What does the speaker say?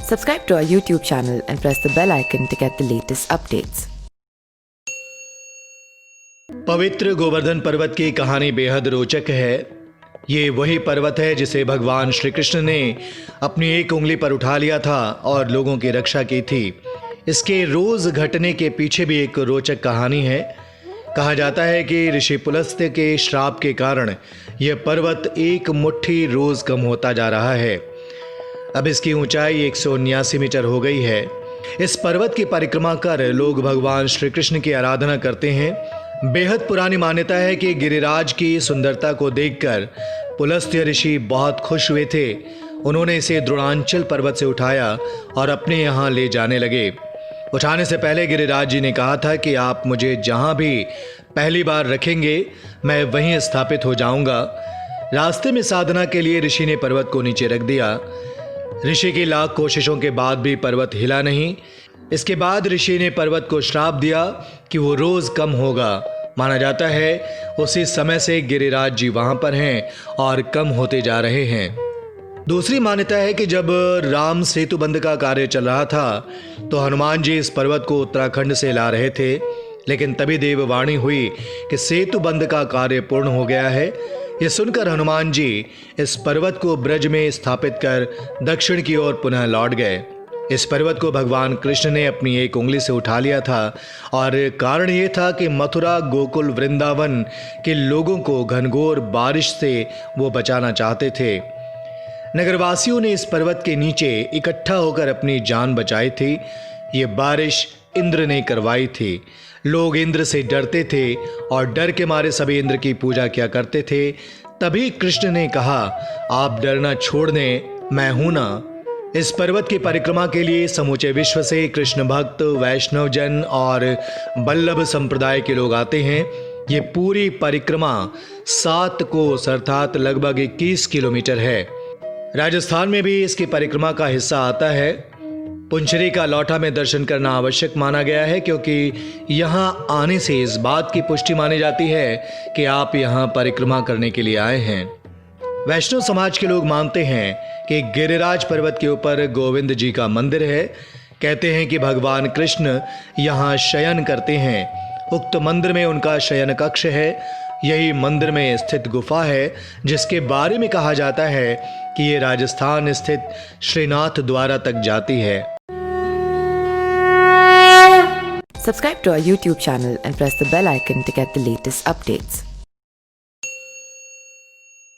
Subscribe to our YouTube channel and press the bell icon to get the latest updates. पवित्र गोवर्धन पर्वत की कहानी बेहद रोचक है। ये वही पर्वत है जिसे भगवान श्री कृष्ण ने अपनी एक उंगली पर उठा लिया था और लोगों की रक्षा की थी। इसके रोज घटने के पीछे भी एक रोचक कहानी है। कहा जाता है कि ऋषि पुलस्त्य के श्राप के कारण यह पर्वत एक मुट्ठी रोज कम होता जा रहा है। अब इसकी ऊंचाई 179 मीटर हो गई है। इस पर्वत की परिक्रमा कर लोग भगवान श्री कृष्ण की आराधना करते हैं। बेहद पुरानी मान्यता है कि गिरिराज की सुंदरता को देखकर पुलस्त्य ऋषि बहुत खुश हुए थे। उन्होंने इसे द्रोणांचल पर्वत से उठाया और अपने यहाँ ले जाने लगे। उठाने से पहले गिरिराज जी ने कहा था कि आप मुझे जहाँ भी पहली बार रखेंगे मैं वहीं स्थापित हो जाऊंगा। रास्ते में साधना के लिए ऋषि ने पर्वत को नीचे रख दिया। ऋषि की लाख कोशिशों के बाद भी पर्वत हिला नहीं। इसके बाद ऋषि ने पर्वत को श्राप दिया कि वो रोज कम होगा। माना जाता है उसी समय से गिरिराज जी वहां पर हैं और कम होते जा रहे हैं। दूसरी मान्यता है कि जब राम सेतु बंध का कार्य चल रहा था तो हनुमान जी इस पर्वत को उत्तराखंड से ला रहे थे, लेकिन तभी देववाणी हुई कि सेतु बंध का कार्य पूर्ण हो गया है। यह सुनकर हनुमान जी इस पर्वत को ब्रज में स्थापित कर दक्षिण की ओर पुनः लौट गए। इस पर्वत को भगवान कृष्ण ने अपनी एक उंगली से उठा लिया था और कारण ये था कि मथुरा, गोकुल, वृंदावन के लोगों को घनघोर बारिश से वो बचाना चाहते थे। नगरवासियों ने इस पर्वत के नीचे इकट्ठा होकर अपनी जान बचाई थी। ये बारिश इंद्र ने करवाई थी। लोग इंद्र से डरते थे और डर के मारे सभी इंद्र की पूजा किया करते थे। तभी कृष्ण ने कहा, आप डरना छोड़ दें, मैं हूं ना। इस पर्वत की परिक्रमा के लिए समूचे विश्व से कृष्ण भक्त, वैष्णव जन और बल्लभ संप्रदाय के लोग आते हैं। ये पूरी परिक्रमा 7 कोस अर्थात लगभग 21 किलोमीटर है। राजस्थान में भी इसकी परिक्रमा का हिस्सा आता है। पुंचरी का लौठा में दर्शन करना आवश्यक माना गया है, क्योंकि यहाँ आने से इस बात की पुष्टि मानी जाती है कि आप यहाँ परिक्रमा करने के लिए आए हैं। वैष्णव समाज के लोग मानते हैं कि गिरिराज पर्वत के ऊपर गोविंद जी का मंदिर है। कहते हैं कि भगवान कृष्ण यहाँ शयन करते हैं। उक्त मंदिर में उनका शयन कक्ष है। यही मंदिर में स्थित गुफा है जिसके बारे में कहा जाता है कि ये राजस्थान स्थित श्रीनाथ द्वारा तक जाती है। Subscribe to our YouTube channel and press the bell icon to get the latest updates.